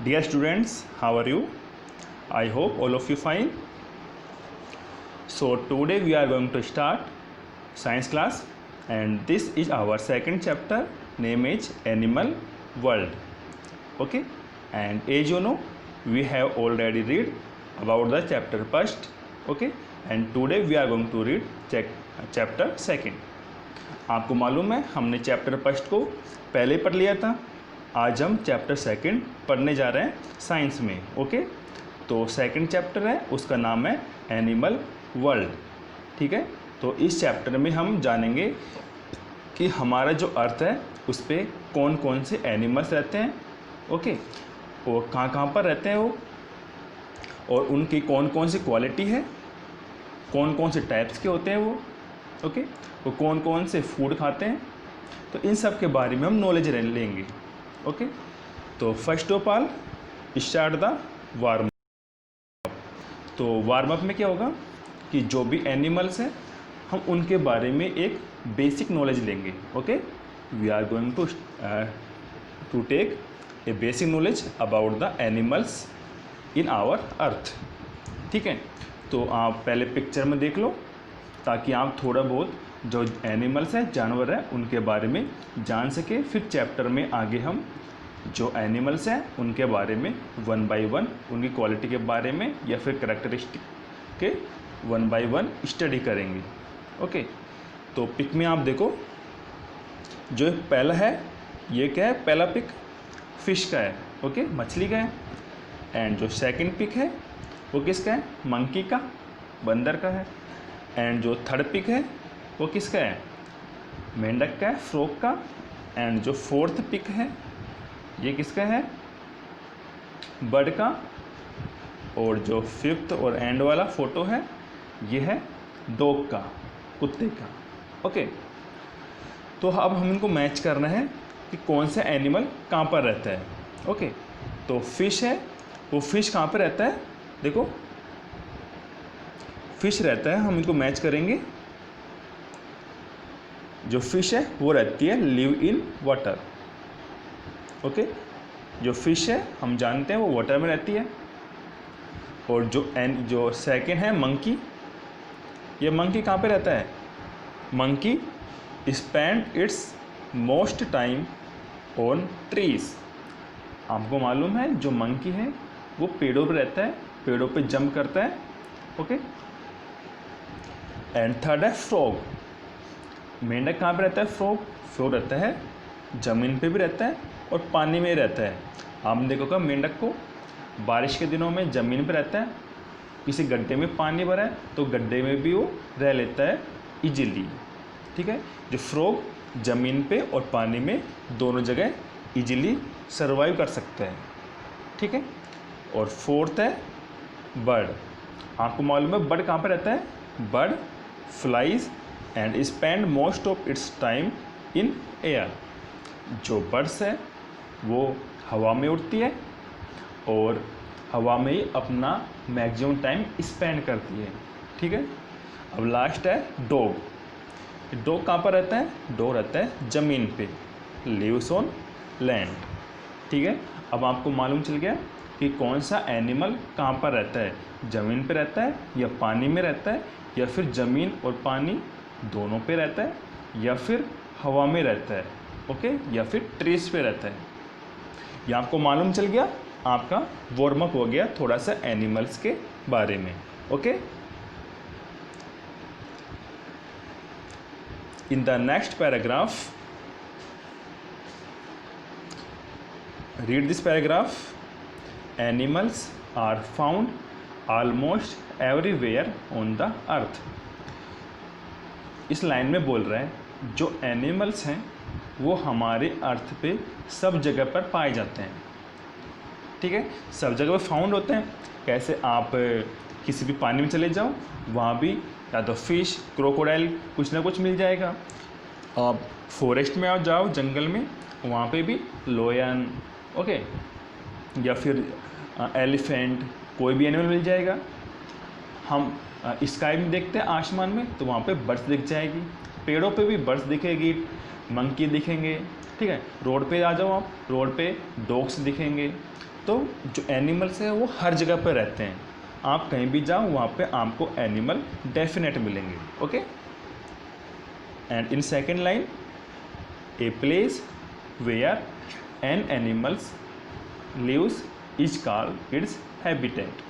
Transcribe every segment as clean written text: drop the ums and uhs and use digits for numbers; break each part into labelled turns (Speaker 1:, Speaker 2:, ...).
Speaker 1: Dear students, how are you? I hope all of you fine. So today we are going to start science class, and this is our second chapter. Name is Animal World. Okay, and as you know, we have already read about the chapter first. Okay, and today we are going to read chapter second. आपको मालूम है हमने chapter first को पहले पढ़ लिया था. आज हम चैप्टर सेकंड पढ़ने जा रहे हैं साइंस में. ओके, तो सेकंड चैप्टर है, उसका नाम है एनिमल वर्ल्ड. ठीक है, तो इस चैप्टर में हम जानेंगे कि हमारा जो अर्थ है उस पर कौन कौन से एनिमल्स रहते हैं. ओके, और कहाँ कहाँ पर रहते हैं वो, और उनकी कौन कौन सी क्वालिटी है, कौन कौन से टाइप्स के होते हैं वो. ओके, वो कौन कौन से फूड खाते हैं, तो इन सब के बारे में हम नॉलेज लेंगे. ओके, तो first of all start the warm up. तो वार्म अप में क्या होगा कि जो भी एनिमल्स हैं हम उनके बारे में एक बेसिक नॉलेज लेंगे. Okay, we are going to take a basic knowledge about the animals in our earth. ठीक है, तो आप पहले पिक्चर में देख लो ताकि आप थोड़ा बहुत जो एनिमल्स हैं, जानवर हैं, उनके बारे में जान सके. फिर चैप्टर में आगे हम जो एनिमल्स हैं उनके बारे में वन बाय वन, उनकी क्वालिटी के बारे में या फिर करैक्टरिस्टिक के वन बाय वन स्टडी करेंगे. ओके, तो पिक में आप देखो, जो पहला है ये क्या है, पहला पिक फिश का है. ओके, मछली का है. एंड जो सेकंड पिक है वो किसका है, मंकी का, बंदर का है. एंड जो थर्ड पिक है वो किसका है, मेंढक का है, फ्रॉग का. एंड जो फोर्थ पिक है ये किसका है, बर्ड का. और जो फिफ्थ और एंड वाला फोटो है ये है डॉग का, कुत्ते का. ओके, तो अब हम इनको मैच करना है कि कौन सा एनिमल कहाँ पर रहता है. ओके, तो फिश है, वो फिश कहाँ पर रहता है, देखो फिश रहता है, हम इनको मैच करेंगे. जो फिश है वो रहती है लिव इन वाटर. ओके, जो फिश है हम जानते हैं वो वाटर में रहती है. और जो सेकंड है मंकी, ये मंकी कहाँ पे रहता है, monkey spend it's most time on trees. आपको मालूम है जो मंकी है वो पेड़ों पे रहता है, पेड़ों पे जंप करता है. ओके, एंड थर्ड है फ्रॉग. मेंढक कहाँ पे रहता है, फ्रॉग रहता है ज़मीन पे भी रहता है और पानी में रहता है. आपने देखोगा मेंढक को बारिश के दिनों में ज़मीन पे रहता है, किसी गड्ढे में पानी भरा है तो गड्ढे में भी वो रह लेता है इजीली. ठीक है, जो फ्रॉग ज़मीन पे और पानी में दोनों जगह इजीली सर्वाइव कर सकते हैं. ठीक है, और फोर्थ है बर्ड. आपको मालूम है बर्ड कहाँ पर रहता है, bird flies and spend most of its time in air. जो बर्ड्स है वो हवा में उड़ती है और हवा में ही अपना मैक्सिमम टाइम स्पेंड करती है. ठीक है, अब लास्ट है डॉग. डॉग कहाँ पर रहता है, डॉग रहता है ज़मीन पे, लिव्स ऑन लैंड. ठीक है, अब आपको मालूम चल गया कि कौन सा एनिमल कहाँ पर रहता है, ज़मीन पे रहता है या पानी में रहता है या फिर ज़मीन और पानी दोनों पे रहता है या फिर हवा में रहता है. ओके, या फिर ट्रीज पे रहता है. ये आपको मालूम चल गया, आपका वार्म अप हो गया थोड़ा सा एनिमल्स के बारे में. Okay, in the next paragraph, read this paragraph. Animals are found almost everywhere on the earth. इस लाइन में बोल रहा है जो एनिमल्स हैं वो हमारे अर्थ पे सब जगह पर पाए जाते हैं. ठीक है, सब जगह पे फाउंड होते हैं. कैसे, आप किसी भी पानी में चले जाओ वहाँ भी या तो फिश, क्रोकोडाइल कुछ ना कुछ मिल जाएगा. आप फॉरेस्ट में जाओ, जंगल में, वहाँ पे भी लोयन, ओके, या फिर एलिफेंट, कोई भी एनिमल मिल जाएगा. हम स्काई में देखते हैं आसमान में तो वहाँ पे बर्ड्स दिख जाएगी, पेड़ों पे भी बर्ड्स दिखेगी, मंकी दिखेंगे. ठीक है, रोड पे आ जाओ आप, रोड पे डॉग्स दिखेंगे, तो जो एनिमल्स हैं वो हर जगह पर रहते हैं, आप कहीं भी जाओ वहाँ पे आपको एनिमल डेफिनेट मिलेंगे। Okay, and in second line, a place where an animals lives is called its habitat.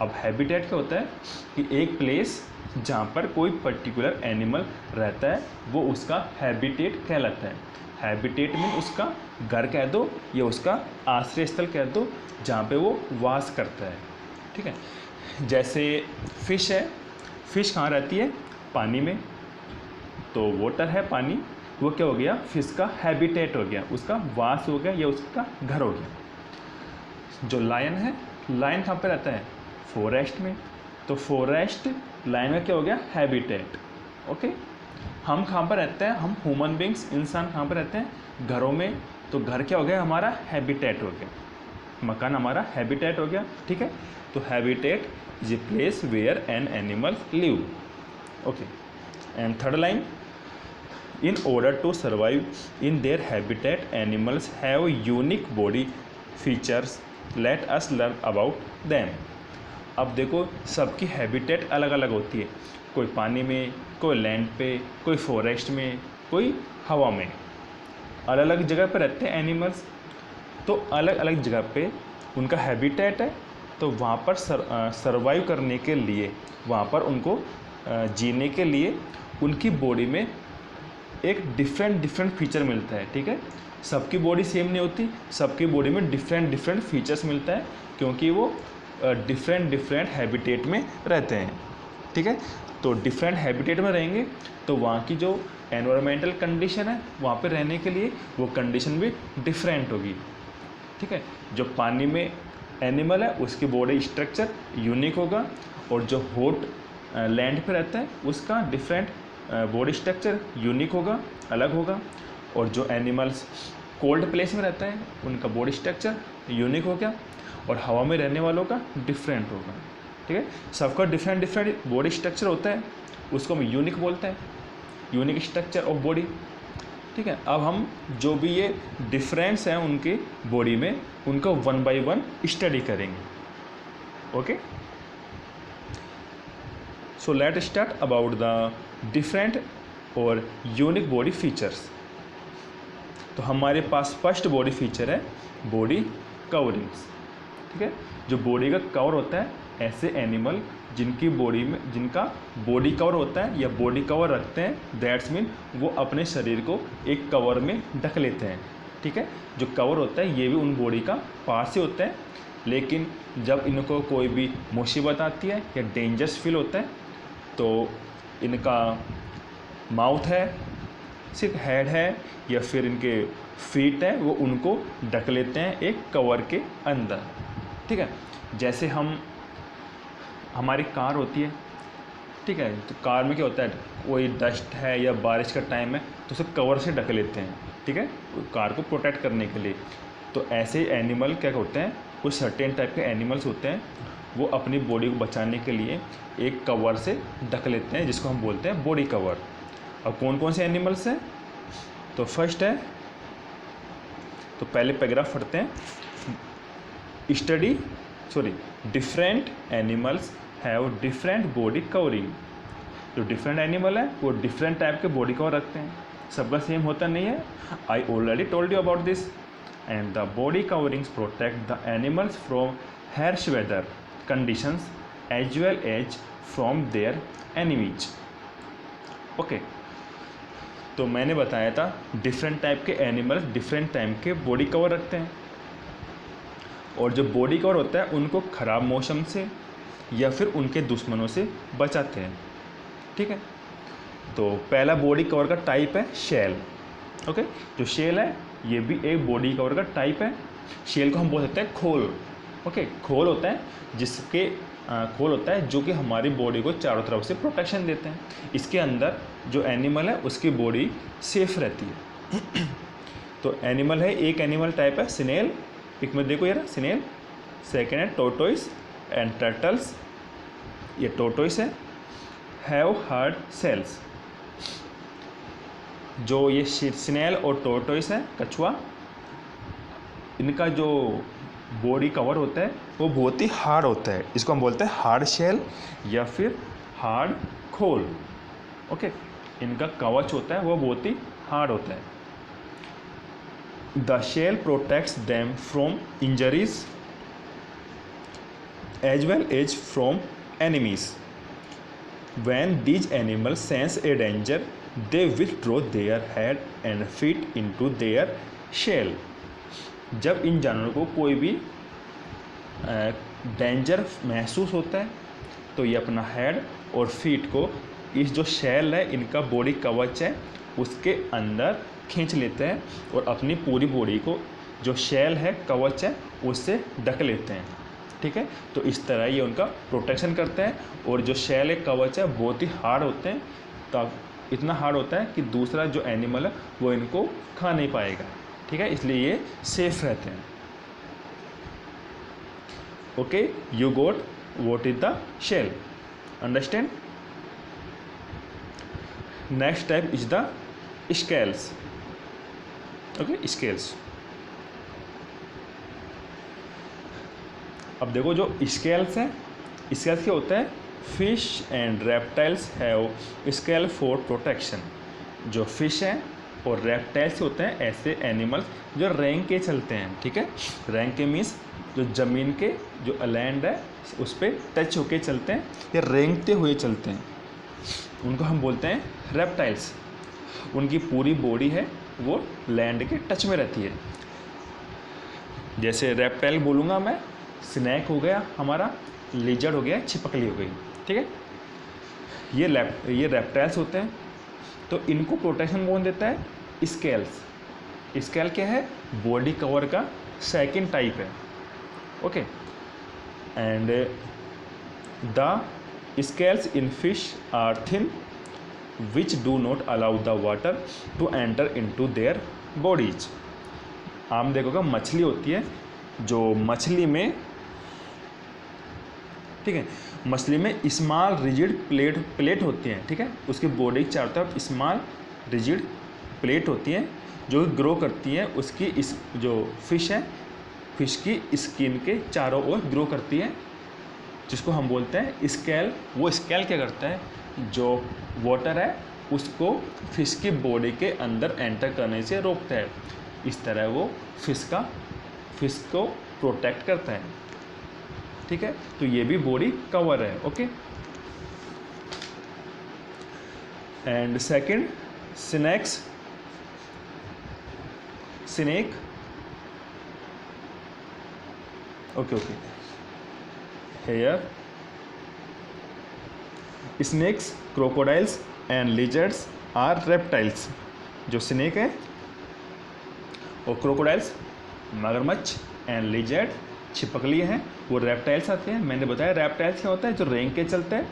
Speaker 1: अब हैबिटेट क्या होता है कि एक प्लेस जहाँ पर कोई पर्टिकुलर एनिमल रहता है वो उसका हैबिटेट कहलाता है। हैबिटेट मीन उसका घर कह दो या उसका आश्रय स्थल कह दो जहाँ पे वो वास करता है। ठीक है, जैसे फिश है, फिश कहाँ रहती है? पानी में। तो वाटर है पानी, वो क्या हो गया? फिश का हैबिटेट हो गया, उसका वास हो गया या उसका घर हो गया। जो लायन है, लायन कहाँ पे रहता है? फॉरेस्ट में। तो फॉरेस्ट लायन में क्या हो गया? हैबिटेट। ओके, हम कहाँ पर रहते हैं? हम ह्यूमन बींग्स, इंसान कहाँ पर रहते हैं? घरों में। तो घर क्या हो गया? हमारा हैबिटेट हो गया, मकान हमारा हैबिटेट हो गया। ठीक है, तो habitat is a place where an animal live. Okay, and third line, in order to survive in their habitat animals have unique body features, let us learn about them. अब देखो, सबकी हैबिटेट अलग अलग होती है, कोई पानी में, कोई लैंड पे, कोई फॉरेस्ट में, कोई हवा में, अलग अलग जगह पर रहते हैं एनिमल्स। तो अलग अलग जगह पे उनका हैबिटेट है, तो वहाँ पर सर्वाइव करने के लिए, वहाँ पर उनको जीने के लिए उनकी बॉडी में एक डिफरेंट फीचर मिलता है। ठीक है, सबकी बॉडी सेम नहीं होती, सबकी बॉडी में डिफरेंट फीचर्स मिलता है, क्योंकि वो डिफरेंट हैबिटेट में रहते हैं। ठीक है, तो डिफरेंट हैबिटेट में रहेंगे तो वहाँ की जो एनवायरमेंटल कंडीशन है वहाँ पे रहने के लिए वो कंडीशन भी डिफरेंट होगी। ठीक है, जो पानी में एनिमल है उसकी बॉडी स्ट्रक्चर यूनिक होगा, और जो हॉट लैंड पे रहता है उसका डिफरेंट बॉडी स्ट्रक्चर यूनिक होगा, अलग होगा। और जो एनिमल्स कोल्ड प्लेस में रहता है उनका बॉडी स्ट्रक्चर यूनिक हो गया, और हवा में रहने वालों का डिफरेंट होगा। ठीक है, सबका डिफरेंट बॉडी स्ट्रक्चर होता है, उसको हम यूनिक बोलते हैं, यूनिक स्ट्रक्चर ऑफ बॉडी। ठीक है, अब हम जो भी ये डिफरेंस हैं उनके बॉडी में, उनको 1 by 1 स्टडी करेंगे। Okay, so let start about the different और यूनिक बॉडी फीचर्स। तो हमारे पास फर्स्ट बॉडी फीचर है बॉडी कवरिंग्स। ठीक है, जो बॉडी का कवर होता है, ऐसे एनिमल जिनकी बॉडी में, जिनका बॉडी कवर होता है या बॉडी कवर रखते हैं, दैट्स मीन वो अपने शरीर को एक कवर में ढक लेते हैं। ठीक है, जो कवर होता है ये भी उन बॉडी का पार्ट से होता है, लेकिन जब इनको कोई भी मुसीबत आती है या डेंजरस फील होता है तो इनका माउथ है, सिर्फ हेड है या फिर इनके फीट है, वो उनको ढक लेते हैं एक कवर के अंदर। ठीक है, जैसे हमारी कार होती है, ठीक है, तो कार में क्या होता है, कोई डस्ट है या बारिश का टाइम है तो उसे कवर से ढक लेते हैं। ठीक है, कार को प्रोटेक्ट करने के लिए। तो ऐसे एनिमल क्या होते हैं, कुछ सर्टेन टाइप के एनिमल्स होते हैं, वो अपनी बॉडी को बचाने के लिए एक कवर से ढक लेते हैं, जिसको हम बोलते हैं बॉडी कवर। अब कौन कौन से एनिमल्स हैं? तो फर्स्ट है, तो पहले पैराग्राफ पढ़ते हैं, different animals have different body covering. जो डिफरेंट एनिमल है वो डिफरेंट टाइप के बॉडी कवर रखते हैं, सबका सेम होता नहीं है। I already told you about this. And the body coverings protect the animals from harsh weather conditions as well as from their enemies. Okay, तो मैंने बताया था डिफरेंट टाइप के एनिमल्स डिफरेंट टाइप के बॉडी कवर रखते हैं, और जो बॉडी कवर होता है उनको ख़राब मौसम से या फिर उनके दुश्मनों से बचाते हैं। ठीक है, तो पहला बॉडी कवर का टाइप है शेल। ओके, जो शेल है ये भी एक बॉडी कवर का टाइप है। शेल को हम बोल सकते हैं खोल। ओके, खोल होता है जिसके खोल होता है जो कि हमारी बॉडी को चारों तरफ से प्रोटेक्शन देते हैं। इसके अंदर जो एनिमल है उसकी बॉडी सेफ रहती है। तो एनिमल है, एक एनिमल टाइप है स्नेल, पिक में देखो यार, स्नेल। सेकेंड है टोर्टोइस एंड टर्टल्स, ये टोर्टोइस है, हैव हार्ड सेल्स। जो ये स्नेल और टोर्टोइस है, कछुआ, इनका जो बॉडी कवर होता है वो बहुत ही हार्ड होता है, इसको हम बोलते हैं हार्ड शेल या फिर हार्ड खोल। ओके, इनका कवच होता है वो बहुत ही हार्ड होता है। The shell protects them from injuries as well as from enemies. When these animals sense a danger, they withdraw their head and feet into their shell. जब इन जानवरों को कोई भी डेंजर महसूस होता है तो ये अपना हेड और फीट को इस जो शेल है, इनका बॉडी कवच है, उसके अंदर खींच लेते हैं और अपनी पूरी बॉडी को जो शेल है, कवच है, उससे ढक लेते हैं। ठीक है, तो इस तरह ये उनका प्रोटेक्शन करते हैं। और जो शेल है, कवच है, बहुत ही हार्ड होते हैं, तब इतना हार्ड होता है कि दूसरा जो एनिमल है वो इनको खा नहीं पाएगा। ठीक है, इसलिए ये सेफ रहते हैं। Okay, you got what is the shell, understand. Next type is the scales. Okay, scales. अब देखो जो स्केल्स हैं, स्केल्स क्या होता है, fish and reptiles have scale for protection. जो फिश हैं और रेप्टाइल्स होते हैं ऐसे एनिमल्स जो रेंग के चलते हैं। ठीक है, रेंग के मीन्स जो ज़मीन के जो लैंड है उस पर टच होके चलते हैं या रेंगते हुए चलते हैं, उनको हम बोलते हैं रेप्टाइल्स। उनकी पूरी बॉडी है वो लैंड के टच में रहती है। जैसे रेप्टाइल बोलूँगा मैं, स्नैक हो गया हमारा, लिजर्ड हो गया, छिपकली हो गई। ठीक है, ये रेप्टाइल्स होते हैं। तो इनको प्रोटेक्शन कौन देता है, स्केल्स। स्केल क्या है, बॉडी कवर का सेकंड टाइप है। Okay, and the scales in fish are thin which do not allow the water to enter into their bodies. आप देखोगे मछली होती है, जो मछली में, ठीक है, मछली में स्मॉल रिजिड प्लेट होती हैं। ठीक है, उसकी बॉडी के चारों तरफ स्मॉल रिजिड प्लेट होती हैं जो ग्रो करती हैं उसकी जो फिश है, फिश की स्किन के चारों ओर ग्रो करती है, जिसको हम बोलते हैं स्केल। वो स्केल क्या करता है, जो वाटर है उसको फिश की बॉडी के अंदर एंटर करने से रोकता है। इस तरह वो फिश को प्रोटेक्ट करता है। ठीक है, तो ये भी बॉडी कवर है। Okay, and second, snake. Okay, here snakes, crocodiles and lizards are reptiles. जो स्नेक है और क्रोकोडाइल्स मगरमच्छ एंड लिजर्ड छिपकली हैं, वो रेप्टाइल्स आते हैं। मैंने बताया रेप्टाइल्स क्या होता है, जो रेंग के चलते हैं,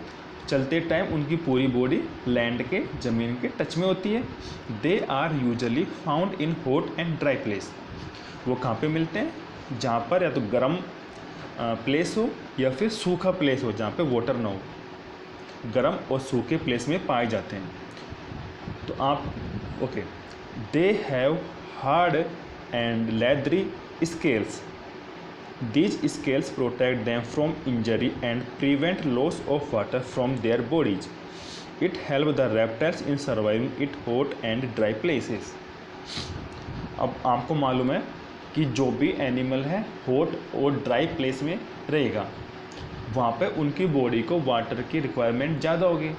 Speaker 1: चलते टाइम उनकी पूरी बॉडी लैंड के, ज़मीन के टच में होती है। They are usually found in hot and dry place. वो कहाँ पे मिलते हैं, जहाँ पर या तो गर्म प्लेस हो या फिर सूखा प्लेस हो जहाँ पे वाटर ना हो। गर्म और सूखे प्लेस में पाए जाते हैं। तो आप okay, they have hard and leathery scales. These scales protect them from injury and prevent loss of water from their bodies. It helps the reptiles in surviving in hot and dry places. अब आपको मालूम है कि जो भी animal है hot और dry place में रहेगा, वहाँ पे उनकी बॉडी को वाटर की रिक्वायरमेंट ज़्यादा होगी,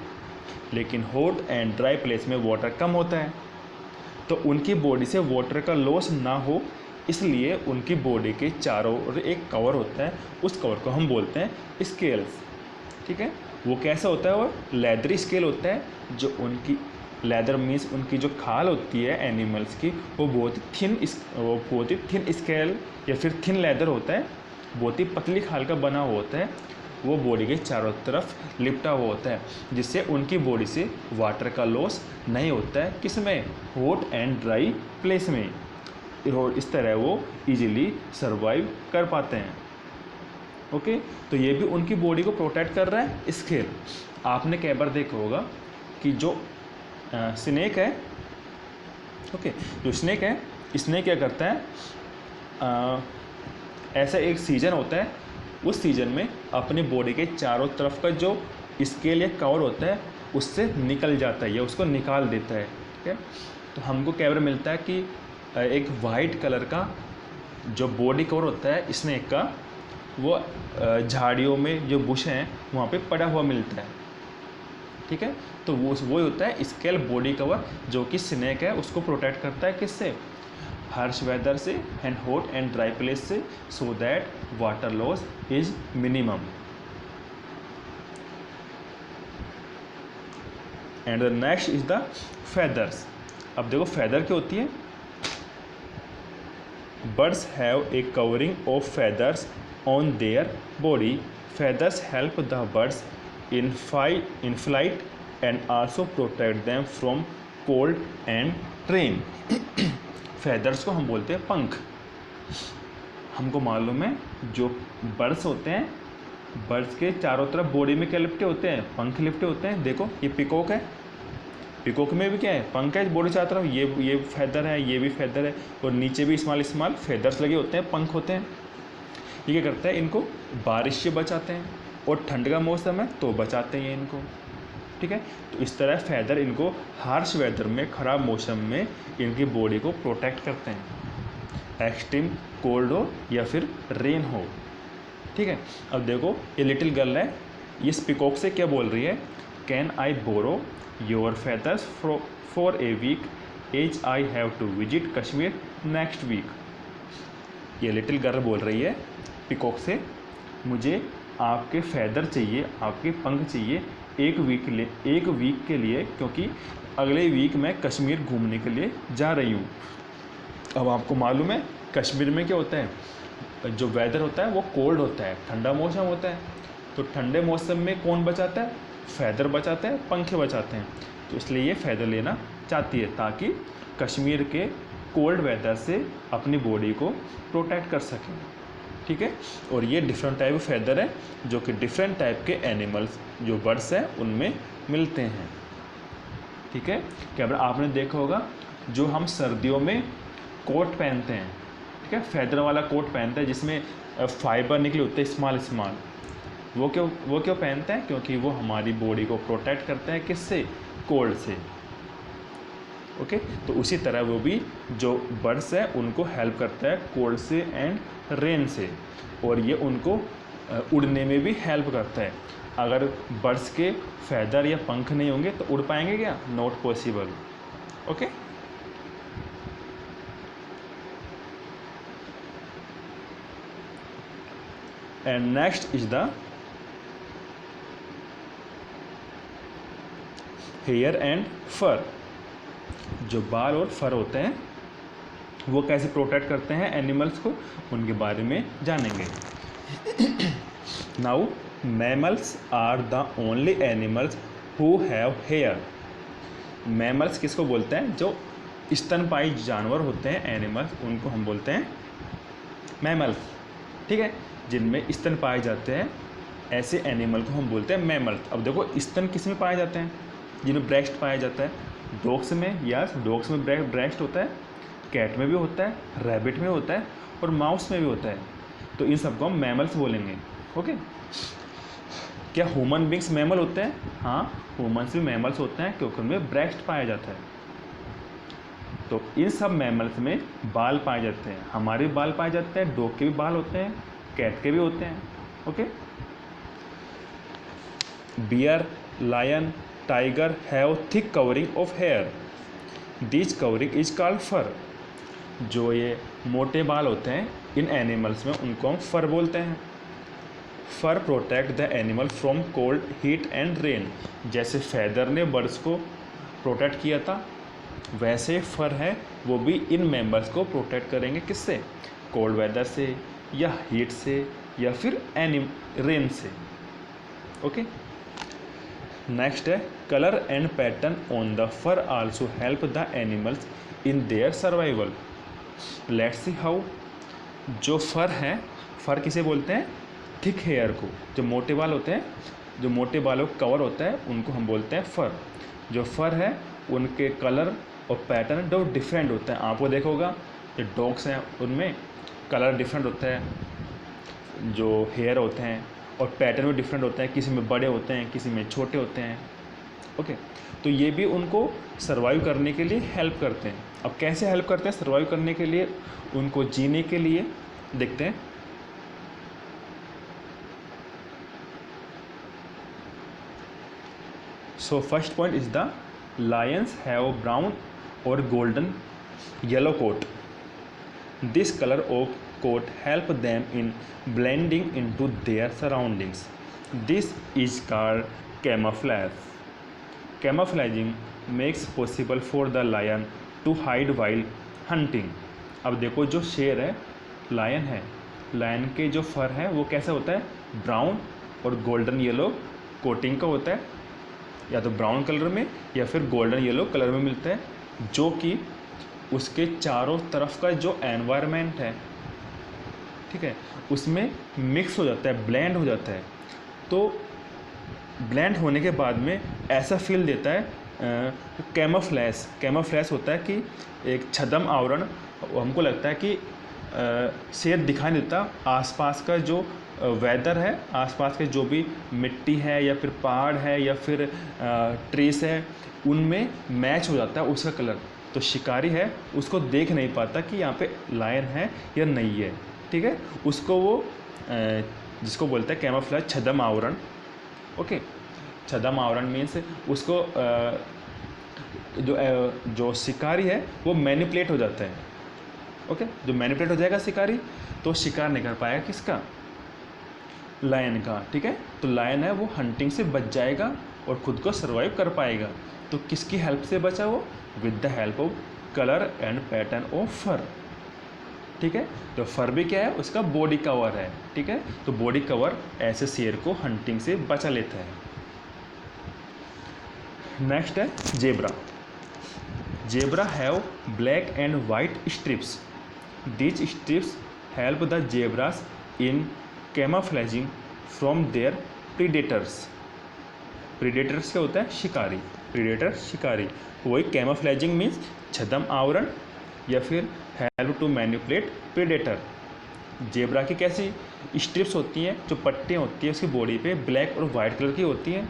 Speaker 1: लेकिन हॉट एंड ड्राई प्लेस में वाटर कम होता है। तो उनकी बॉडी से वाटर का लॉस ना हो, इसलिए उनकी बॉडी के चारों ओर एक कवर होता है, उस कवर को हम बोलते हैं स्केल्स। ठीक है, वो कैसा होता है, वो लेदरी स्केल होता है। जो उनकी लेदर मीन्स उनकी जो खाल होती है एनिमल्स की, वो बहुत ही थिन स्केल या फिर थिन लेदर होता है, बहुत ही पतली खाल का बना हुआ होता है। वो बॉडी के चारों तरफ लिपटा हुआ होता है, जिससे उनकी बॉडी से वाटर का लॉस नहीं होता है। किसमें, हॉट एंड ड्राई प्लेस में। और इस तरह वो इजीली सरवाइव कर पाते हैं। ओके, तो ये भी उनकी बॉडी को प्रोटेक्ट कर रहा है स्केल। आपने कई बार देखा होगा कि जो स्नेक है, ओके, जो स्नेक है, स्नेक क्या करता है, ऐसा एक सीज़न होता है, उस सीज़न में अपनी बॉडी के चारों तरफ का जो स्केल या कवर होता है उससे निकल जाता है या उसको निकाल देता है। ठीक है, तो हमको क्या मिलता है कि एक वाइट कलर का जो बॉडी कवर होता है स्नेक का, वो झाड़ियों में जो बुश हैं वहाँ पे पड़ा हुआ मिलता है। ठीक है, तो वो होता है स्केल बॉडी कवर, जो कि स्नेक है उसको प्रोटेक्ट करता है किससे, हार्श वेदर से and hot and dry place से, so that water loss is minimum. And the next is the feathers. अब देखो फेदर क्या होती है। Birds have a covering of feathers on their body. Feathers help the birds in flight and also protect them from cold and rain. feathers को हम बोलते हैं पंख। हमको मालूम है जो बर्ड्स होते हैं, बर्ड्स के चारों तरफ बॉडी में क्या लिपटे होते हैं, पंख लिपटे होते हैं। देखो ये पिकॉक है, पिकॉक में भी क्या है, पंख है बॉडी चारों तरफ, ये फैदर है, ये भी फैदर है, और नीचे भी स्मॉल फैदर्स लगे होते हैं, पंख होते हैं। ये क्या करता है, इनको बारिश से बचाते हैं, और ठंड का मौसम है तो बचाते हैं इनको। ठीक है, तो इस तरह फैदर इनको हार्श वेदर में, ख़राब मौसम में इनकी बॉडी को प्रोटेक्ट करते हैं, एक्सट्रीम कोल्ड हो या फिर रेन हो। ठीक है, अब देखो ये लिटिल गर्ल है, ये इस पिकॉक से क्या बोल रही है, can I borrow your feathers for a week as I have to visit Kashmir next week. ये लिटिल गर्ल बोल रही है पिकॉक से, मुझे आपके फैदर चाहिए, आपके पंख चाहिए एक वीक के लिए, क्योंकि अगले वीक मैं कश्मीर घूमने के लिए जा रही हूँ। अब आपको मालूम है कश्मीर में क्या होता है, जो वेदर होता है वो कोल्ड होता है, ठंडा मौसम होता है। तो ठंडे मौसम में कौन बचाता है, फैदर बचाते हैं, पंखे बचाते हैं। तो इसलिए ये फैदर लेना चाहती है ताकि कश्मीर के कोल्ड वेदर से अपनी बॉडी को प्रोटेक्ट कर सकें। ठीक है, और ये डिफरेंट टाइप ऑफ फैदर है जो कि डिफरेंट टाइप के एनिमल्स जो बर्ड्स हैं उनमें मिलते हैं। ठीक है, क्या आपने देखा होगा जो हम सर्दियों में कोट पहनते हैं, ठीक है, फैदर वाला कोट पहनते हैं जिसमें फाइबर निकले होते हैं स्मॉल, वो क्यों पहनते हैं, क्योंकि वो हमारी बॉडी को प्रोटेक्ट करते हैं किससे, कोल्ड से। ओके, तो उसी तरह वो भी जो बर्ड्स है उनको हेल्प करता है कोल्ड से एंड रेन से, और ये उनको उड़ने में भी हेल्प करता है। अगर बर्ड्स के फैदर या पंख नहीं होंगे तो उड़ पाएंगे क्या, not possible. Okay, and next is the hair and fur. जो बाल और फर होते हैं वो कैसे प्रोटेक्ट करते हैं एनिमल्स को, उनके बारे में जानेंगे। Now mammals are the only animals who have hair. Mammals किसको बोलते हैं, जो स्तनपायी जानवर होते हैं एनिमल्स, उनको हम बोलते हैं मैमल्स। ठीक है, जिनमें स्तन पाए जाते हैं ऐसे एनिमल को हम बोलते हैं मैमल्स। अब देखो स्तन किस में पाए जाते हैं, जिनमें ब्रेस्ट पाया जाता है, डॉग्स में, यस डॉग्स में ब्रेस्ट होता है, कैट में भी होता है, रैबिट में होता है, और माउस में भी होता है। तो इन सबको हम मैमल्स बोलेंगे। ओके, क्या ह्यूमन बींग्स मैमल होते हैं, हाँ ह्यूमन्स भी मैमल्स होते हैं क्योंकि उनमें ब्रेस्ट पाया जाता है। तो इन सब मैमल्स में बाल पाए जाते हैं, हमारे बाल पाए जाते हैं, डॉग के भी बाल होते हैं, कैट के भी होते हैं। Okay, bear, lion, tiger have thick covering of hair, this covering is called fur. जो ये मोटे बाल होते हैं इन एनिमल्स में उनको हम फर बोलते हैं। Fur protect the animal from cold, heat and rain. जैसे फैदर ने बर्ड्स को प्रोटेक्ट किया था, वैसे फर है वो भी इन मेंबर्स को प्रोटेक्ट करेंगे किससे, कोल्ड वेदर से या हीट से या फिर रेन से। ओके, नेक्स्ट है colour and pattern on the fur also help the animals in their survival. Let's see how. जो फर है, फर किसे बोलते हैं, थिक हेयर को, जो मोटे बाल होते हैं, जो मोटे बालों का कवर होता है उनको हम बोलते हैं फर। जो फर है उनके कलर और पैटर्न जो डिफरेंट होते हैं। आपको देखा होगा जो डॉग्स हैं उनमें कलर डिफरेंट होता है, जो हेयर होते हैं और पैटर्न भी डिफरेंट होते हैं, किसी में बड़े होते हैं, किसी में छोटे होते हैं। ओके, तो ये भी उनको सर्वाइव करने के लिए हेल्प करते हैं। अब कैसे हेल्प करते हैं सर्वाइव करने के लिए, उनको जीने के लिए? देखते हैं। So first point is the lions have brown or golden yellow coat. This color of coat help them in blending into their surroundings. This is called camouflage. Camouflaging makes possible for the lion to hide while hunting. अब देखो जो शेर है, lion है, lion के जो fur है वो कैसा होता है? ब्राउन और गोल्डन येलो कोटिंग का होता है, या तो ब्राउन कलर में या फिर गोल्डन येलो कलर में मिलता है, जो कि उसके चारों तरफ का जो एनवायरनमेंट है, ठीक है, उसमें मिक्स हो जाता है, ब्लेंड हो जाता है। तो ब्लेंड होने के बाद में ऐसा फील देता है कैमोफ्लेज होता है कि एक छद्म आवरण, हमको लगता है कि शेर दिखाई नहीं देता, आसपास का जो वेदर है, आसपास के जो भी मिट्टी है या फिर पहाड़ है या फिर ट्रीस है, उनमें मैच हो जाता है उसका कलर। तो शिकारी है उसको देख नहीं पाता कि यहाँ पे लायन है या नहीं है, ठीक है। उसको वो जिसको बोलते हैं कैमोफ्लेज, छद्म आवरण। ओके, छद्म आवरण मीन्स उसको जो शिकारी है वो मैनिपुलेट हो जाता है। ओके, जो मैनिपुलेट हो जाएगा शिकारी, तो शिकार नहीं कर पाएगा किसका? लायन का, ठीक है। तो लायन है वो हंटिंग से बच जाएगा और ख़ुद को सर्वाइव कर पाएगा। तो किसकी हेल्प से बचा वो? With the help of colour and pattern of fur, ठीक है। तो फर भी क्या है? उसका बॉडी कवर है, ठीक है। तो बॉडी कवर ऐसे शेर को हंटिंग से बचा लेता है। नेक्स्ट है zebra. Zebra have black and white strips. These strips help the zebras in camouflaging from their predators. Predators क्या होता है? शिकारी। Predator शिकारी। वही camouflaging means छद्म आवरण या फिर help to manipulate predator। Zebra की कैसी स्ट्रिप्स होती हैं, जो पट्टियाँ होती हैं उसकी बॉडी पे, ब्लैक और वाइट कलर की होती हैं।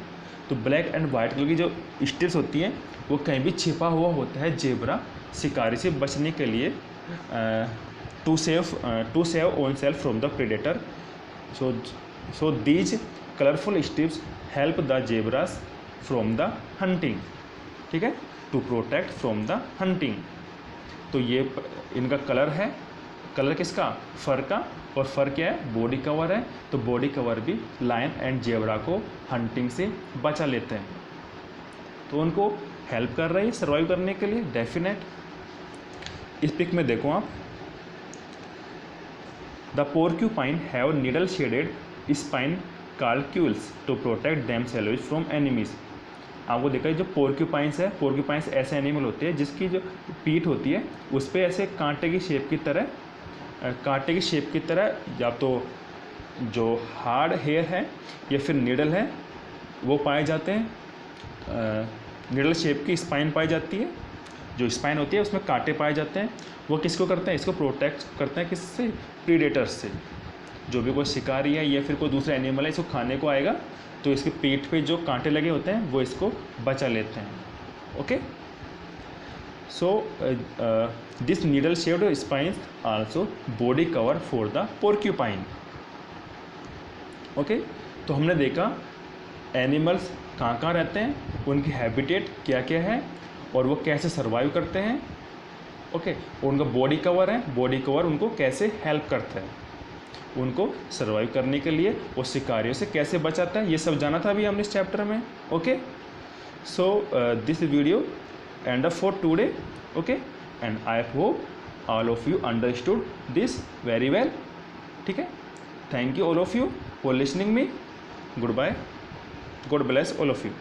Speaker 1: तो ब्लैक एंड वाइट कलर की जो स्ट्रिप्स होती हैं वो कहीं भी छिपा हुआ होता है जेब्रा, शिकारी से बचने के लिए, to save oneself from the predator. So these colorful strips help the zebras from the hunting, ठीक है, to protect from the hunting। तो ये इनका कलर है, कलर किसका? फर का। और फर क्या है? बॉडी कवर है। तो बॉडी कवर भी लायन एंड जेब्रा को हंटिंग से बचा लेते हैं। तो उनको हेल्प कर रही है सर्वाइव करने के लिए, डेफिनेट। इस पिक में देखो आप, the porcupine have needle shaded spine called quills to protect themselves from enemies. आपको देखा जो पोर्क्यूपाइंस है, पोर्क्यूपाइंस ऐसे एनिमल होते हैं जिसकी जो पीठ होती है उस पर ऐसे कांटे की शेप की तरह या तो जो हार्ड हेयर है या फिर नीडल है वो पाए जाते हैं। नीडल शेप की स्पाइन पाई जाती है, जो स्पाइन होती है उसमें कांटे पाए जाते हैं। वो किसको करते हैं? इसको प्रोटेक्ट करते हैं किससे? प्रीडेटर्स से। जो भी कोई शिकारी है या फिर कोई दूसरा एनिमल है इसको खाने को आएगा तो इसके पेट पे जो कांटे लगे होते हैं वो इसको बचा लेते हैं। Okay, so this needle shaped spines also body cover for the porcupine. Okay, तो हमने देखा एनिमल्स कहाँ रहते हैं, उनकी हैबिटेट क्या क्या है और वो कैसे सर्वाइव करते हैं। ओके, उनका बॉडी कवर है, बॉडी कवर उनको कैसे हेल्प करता है, उनको सर्वाइव करने के लिए वो शिकारियों से कैसे बचाता है, ये सब जाना था अभी हमने इस चैप्टर में। Okay, so this video end up for today. Okay, and I hope all of you understood this very well. ठीक है, thank you all of you for listening me. Goodbye, God bless all of you.